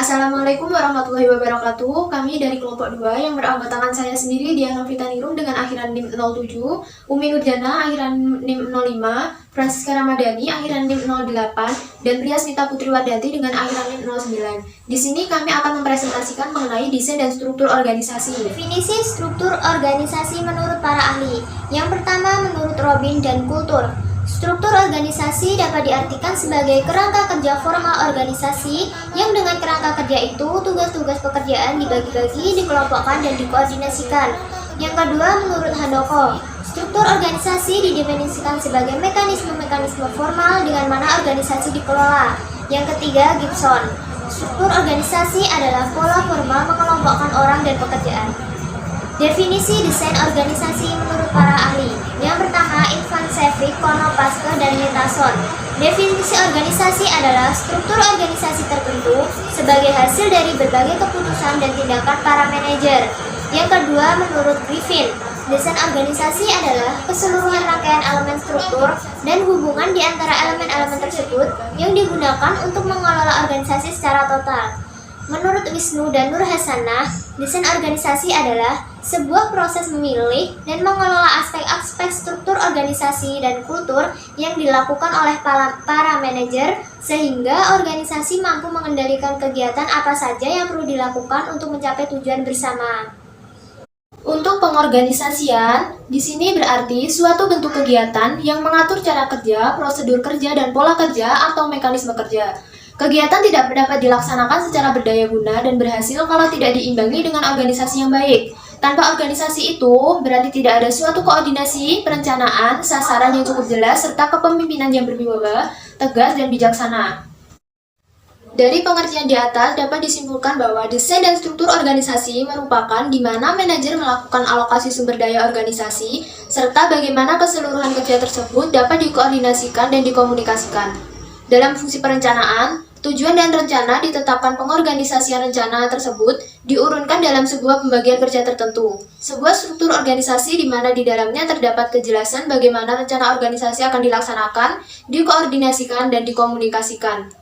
Assalamualaikum warahmatullahi wabarakatuh. Kami dari kelompok 2 yang beranggotakan saya sendiri, Diana Novita Nirum dengan akhiran NIM 07, Umi Nurjana akhiran NIM 05, Francisca Ramadhani akhiran NIM 08, dan Priasmita Putri Wardati dengan akhiran NIM 09. Di sini kami akan mempresentasikan mengenai desain dan struktur organisasi. Definisi struktur organisasi menurut para ahli. Yang pertama menurut Robin dan Kultur. Struktur organisasi dapat diartikan sebagai kerangka kerja formal organisasi yang dengan kerangka kerja itu tugas-tugas pekerjaan dibagi-bagi, dikelompokkan, dan dikoordinasikan. Yang kedua menurut Handoko. Struktur organisasi didefinisikan sebagai mekanisme-mekanisme formal dengan mana organisasi dikelola. Yang ketiga Gibson. Struktur organisasi adalah pola formal mengelompokkan orang dan pekerjaan. Definisi desain organisasi menurut para ahli. Yang pertama, Ivan Sevik, Kono Paske, dan Metason. Definisi organisasi adalah struktur organisasi tertentu sebagai hasil dari berbagai keputusan dan tindakan para manajer. Yang kedua, menurut Griffin, desain organisasi adalah keseluruhan rangkaian elemen struktur dan hubungan di antara elemen-elemen tersebut yang digunakan untuk mengelola organisasi secara total. Menurut Wisnu dan Nur Hasanah, desain organisasi adalah sebuah proses memilih dan mengelola aspek-aspek struktur organisasi dan kultur yang dilakukan oleh para manajer sehingga organisasi mampu mengendalikan kegiatan apa saja yang perlu dilakukan untuk mencapai tujuan bersama. Untuk pengorganisasian, di sini berarti suatu bentuk kegiatan yang mengatur cara kerja, prosedur kerja, dan pola kerja atau mekanisme kerja. Kegiatan tidak dapat dilaksanakan secara berdaya guna dan berhasil kalau tidak diimbangi dengan organisasi yang baik. Tanpa organisasi itu, berarti tidak ada suatu koordinasi, perencanaan, sasaran yang cukup jelas, serta kepemimpinan yang berwibawa, tegas, dan bijaksana. Dari pengertian di atas dapat disimpulkan bahwa desain dan struktur organisasi merupakan di mana manajer melakukan alokasi sumber daya organisasi, serta bagaimana keseluruhan kerja tersebut dapat dikoordinasikan dan dikomunikasikan. Dalam fungsi perencanaan, tujuan dan rencana ditetapkan pengorganisasian rencana tersebut diurunkan dalam sebuah pembagian kerja tertentu. Sebuah struktur organisasi di mana di dalamnya terdapat kejelasan bagaimana rencana organisasi akan dilaksanakan, dikoordinasikan, dan dikomunikasikan.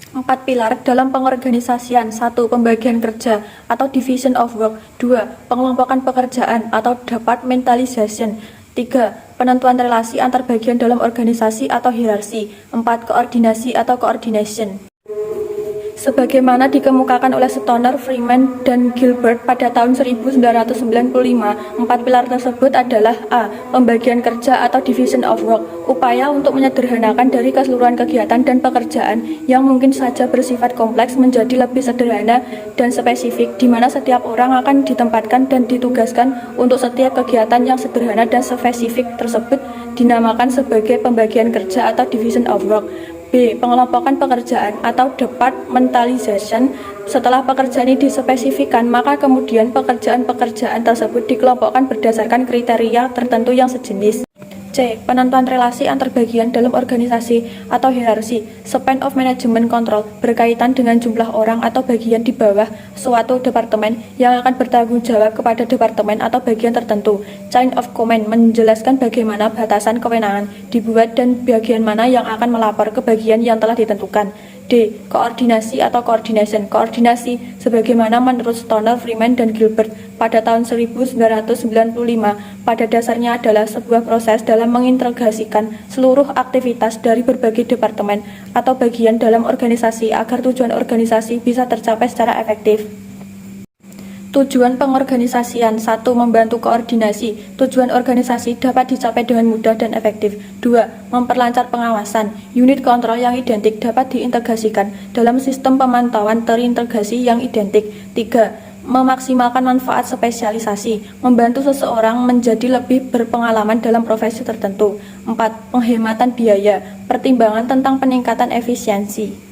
4 pilar dalam pengorganisasian. 1. Pembagian kerja atau division of work. 2. Pengelompokan pekerjaan atau departmentalization. 3. Penentuan relasi antar bagian dalam organisasi atau hierarki. 4. Koordinasi atau coordination. Sebagaimana dikemukakan oleh Stoner, Freeman, dan Gilbert pada tahun 1995, 4 pilar tersebut adalah A. Pembagian kerja atau division of work, upaya untuk menyederhanakan dari keseluruhan kegiatan dan pekerjaan yang mungkin saja bersifat kompleks menjadi lebih sederhana dan spesifik, di mana setiap orang akan ditempatkan dan ditugaskan untuk setiap kegiatan yang sederhana dan spesifik tersebut dinamakan sebagai pembagian kerja atau division of work. B. Pengelompokan pekerjaan atau departmentalization. Setelah pekerjaan ini dispesifikkan, maka kemudian pekerjaan-pekerjaan tersebut dikelompokkan berdasarkan kriteria tertentu yang sejenis. C. Penentuan relasi antar bagian dalam organisasi atau hierarki. Span of management control berkaitan dengan jumlah orang atau bagian di bawah suatu departemen yang akan bertanggung jawab kepada departemen atau bagian tertentu. Chain of command menjelaskan bagaimana batasan kewenangan dibuat dan bagian mana yang akan melapor ke bagian yang telah ditentukan. D. Koordinasi atau coordination. Koordinasi sebagaimana menurut Stoner, Freeman, dan Gilbert pada tahun 1995 pada dasarnya adalah sebuah proses dalam mengintegrasikan seluruh aktivitas dari berbagai departemen atau bagian dalam organisasi agar tujuan organisasi bisa tercapai secara efektif. Tujuan pengorganisasian. 1. Membantu koordinasi. Tujuan organisasi dapat dicapai dengan mudah dan efektif. 2. Memperlancar pengawasan. Unit kontrol yang identik dapat diintegrasikan dalam sistem pemantauan terintegrasi yang identik. 3. Memaksimalkan manfaat spesialisasi. Membantu seseorang menjadi lebih berpengalaman dalam profesi tertentu. 4. Penghematan biaya. Pertimbangan tentang peningkatan efisiensi.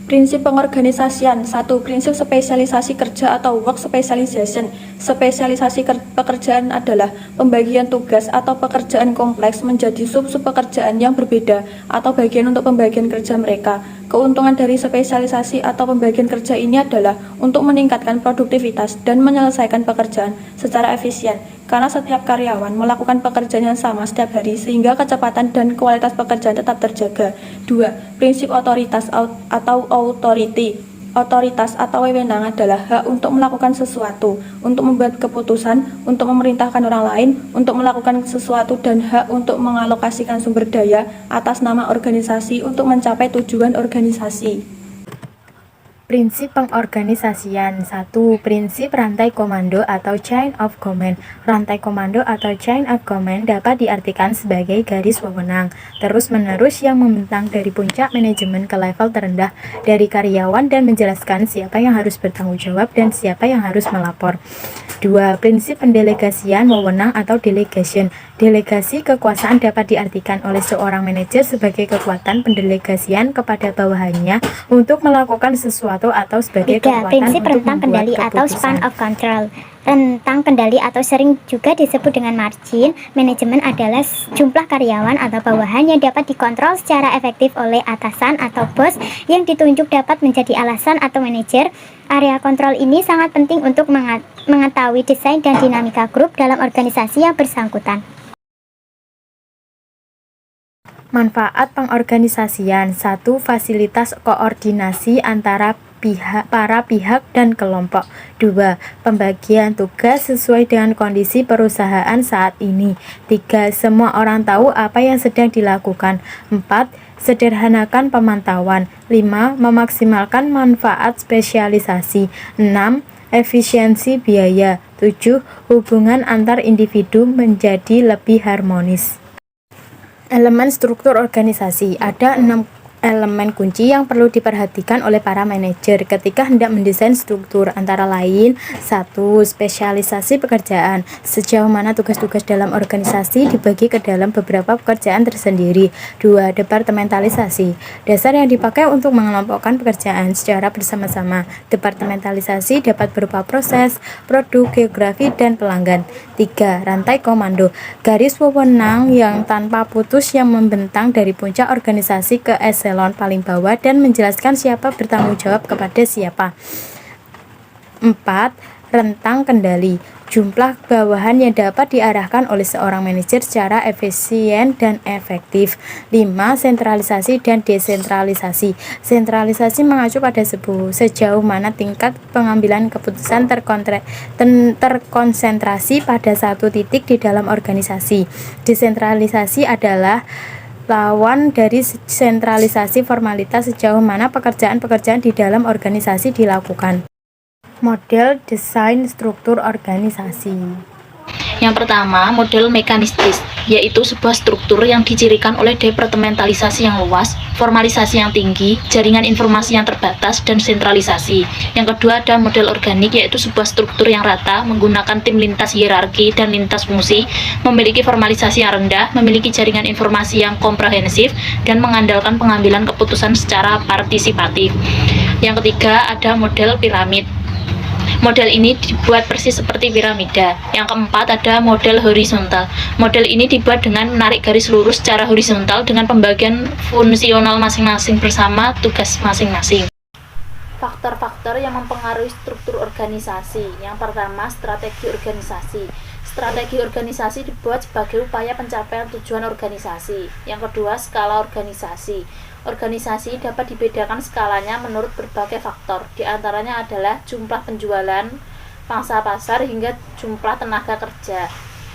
Prinsip pengorganisasian. 1. Prinsip spesialisasi kerja atau work specialization. Spesialisasi pekerjaan adalah pembagian tugas atau pekerjaan kompleks menjadi sub-sub pekerjaan yang berbeda atau bagian untuk pembagian kerja mereka. Keuntungan dari spesialisasi atau pembagian kerja ini adalah untuk meningkatkan produktivitas dan menyelesaikan pekerjaan secara efisien. karena setiap karyawan melakukan pekerjaan yang sama setiap hari sehingga kecepatan dan kualitas pekerjaan tetap terjaga. 2. Prinsip otoritas atau authority. Otoritas atau wewenang adalah hak untuk melakukan sesuatu, untuk membuat keputusan, untuk memerintahkan orang lain, untuk melakukan sesuatu, dan hak untuk mengalokasikan sumber daya atas nama organisasi untuk mencapai tujuan organisasi. Prinsip pengorganisasian. 1. Prinsip rantai komando atau chain of command. Rantai komando atau chain of command dapat diartikan sebagai garis wewenang terus-menerus yang membentang dari puncak manajemen ke level terendah dari karyawan dan menjelaskan siapa yang harus bertanggung jawab dan siapa yang harus melapor. 2. Prinsip pendelegasian wewenang atau delegation. Delegasi kekuasaan dapat diartikan oleh seorang manajer sebagai kekuatan pendelegasian kepada bawahannya untuk melakukan sesuatu atau sebagai 3. kekuatan Prinsip untuk rentang membuat kendali atau keputusan. span of control. Rentang kendali atau sering juga disebut dengan margin manajemen adalah jumlah karyawan atau bawahan yang dapat dikontrol secara efektif oleh atasan atau bos yang ditunjuk dapat menjadi alasan atau manajer. Area kontrol ini sangat penting untuk mengetahui desain dan dinamika grup dalam organisasi yang bersangkutan. Manfaat pengorganisasian. 1. Fasilitas koordinasi antara para pihak dan kelompok. 2. Pembagian tugas sesuai dengan kondisi perusahaan saat ini. 3. Semua orang tahu apa yang sedang dilakukan. 4. Sederhanakan pemantauan. 5. Memaksimalkan manfaat spesialisasi. 6. Efisiensi biaya. 7. Hubungan antar individu menjadi lebih harmonis. Elemen struktur organisasi. Ada 6 elemen kunci yang perlu diperhatikan oleh para manajer ketika hendak mendesain struktur, antara lain 1. Spesialisasi pekerjaan. Sejauh mana tugas-tugas dalam organisasi dibagi ke dalam beberapa pekerjaan tersendiri. 2. Departementalisasi. Dasar yang dipakai untuk mengelompokkan pekerjaan secara bersama-sama. Departementalisasi dapat berupa proses, produk, geografi, dan pelanggan. 3. Rantai komando. Garis wewenang yang tanpa putus yang membentang dari puncak organisasi ke eselon paling bawah dan menjelaskan siapa bertanggung jawab kepada siapa. 4. Rentang kendali. Jumlah bawahan yang dapat diarahkan oleh seorang manajer secara efisien dan efektif. 5. Sentralisasi dan desentralisasi. Sentralisasi mengacu pada sejauh mana tingkat pengambilan keputusan terkonsentrasi pada satu titik di dalam organisasi. Desentralisasi adalah lawan dari sentralisasi, formalitas sejauh mana pekerjaan-pekerjaan di dalam organisasi dilakukan. Model desain struktur organisasi. Yang pertama, model mekanistis, yaitu sebuah struktur yang dicirikan oleh departementalisasi yang luas, formalisasi yang tinggi, jaringan informasi yang terbatas, dan sentralisasi. Yang kedua ada model organik, yaitu sebuah struktur yang rata, menggunakan tim lintas hierarki dan lintas fungsi, memiliki formalisasi yang rendah, memiliki jaringan informasi yang komprehensif, dan mengandalkan pengambilan keputusan secara partisipatif. Yang ketiga ada model piramid. Model ini dibuat persis seperti piramida. Yang keempat ada model horizontal. Model ini dibuat dengan menarik garis lurus secara horizontal dengan pembagian fungsional masing-masing bersama tugas masing-masing. Faktor-faktor yang mempengaruhi struktur organisasi. Yang pertama, strategi organisasi. Strategi organisasi dibuat sebagai upaya pencapaian tujuan organisasi. Yang kedua, skala organisasi. Organisasi dapat dibedakan skalanya menurut berbagai faktor. Di antaranya adalah jumlah penjualan, pangsa pasar, hingga jumlah tenaga kerja.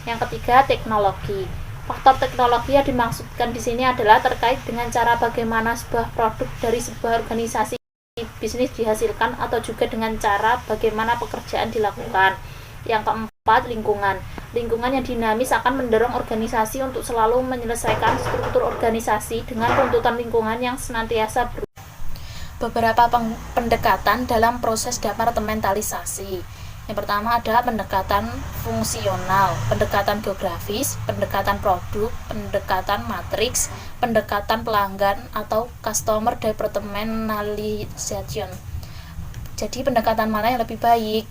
Yang ketiga, teknologi. Faktor teknologi yang dimaksudkan di sini adalah terkait dengan cara bagaimana sebuah produk dari sebuah organisasi bisnis dihasilkan atau juga dengan cara bagaimana pekerjaan dilakukan. Yang keempat, lingkungan. Lingkungan yang dinamis akan mendorong organisasi untuk selalu menyelesaikan struktur organisasi dengan tuntutan lingkungan yang senantiasa berubah. Beberapa pendekatan dalam proses departementalisasi. Yang pertama adalah pendekatan fungsional, pendekatan geografis, pendekatan produk, pendekatan matriks, pendekatan pelanggan atau customer departmentalization. Jadi pendekatan mana yang lebih baik?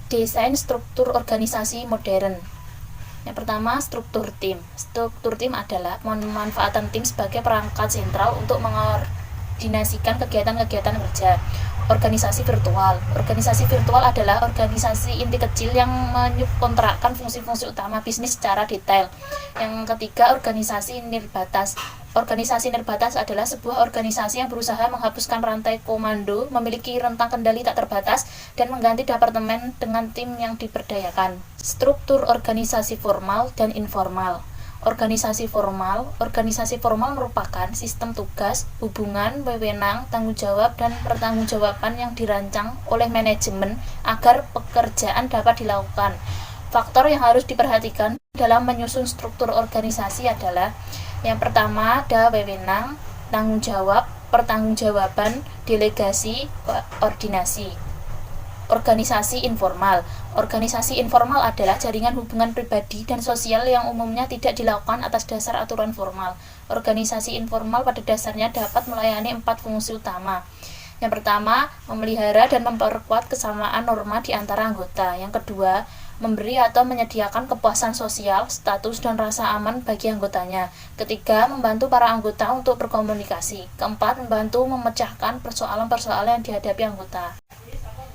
Desain struktur organisasi modern. Yang pertama, struktur tim. Struktur tim adalah pemanfaatan tim sebagai perangkat sentral untuk mengordinasikan kegiatan-kegiatan kerja. Organisasi virtual. Organisasi virtual adalah organisasi inti kecil yang menyubkontrakkan fungsi-fungsi utama bisnis secara detail. Yang ketiga, organisasi nirbatas. Organisasi nirbatas adalah sebuah organisasi yang berusaha menghapuskan rantai komando, memiliki rentang kendali tak terbatas, dan mengganti departemen dengan tim yang diberdayakan. Struktur organisasi formal dan informal. Organisasi formal merupakan sistem tugas, hubungan, wewenang, tanggung jawab, dan pertanggungjawaban yang dirancang oleh manajemen agar pekerjaan dapat dilakukan. Faktor yang harus diperhatikan dalam menyusun struktur organisasi adalah: yang pertama, ada wewenang, tanggung jawab, pertanggungjawaban, delegasi, koordinasi. Organisasi informal. Organisasi informal adalah jaringan hubungan pribadi dan sosial yang umumnya tidak dilakukan atas dasar aturan formal. Organisasi informal pada dasarnya dapat melayani 4 fungsi utama. Yang pertama, memelihara dan memperkuat kesamaan norma di antara anggota. Yang kedua, memberi atau menyediakan kepuasan sosial, status, dan rasa aman bagi anggotanya. Ketiga, membantu para anggota untuk berkomunikasi. Keempat, membantu memecahkan persoalan-persoalan yang dihadapi anggota.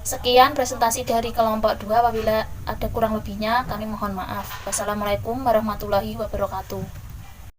Sekian presentasi dari kelompok 2. Apabila ada kurang lebihnya, kami mohon maaf. Wassalamualaikum warahmatullahi wabarakatuh.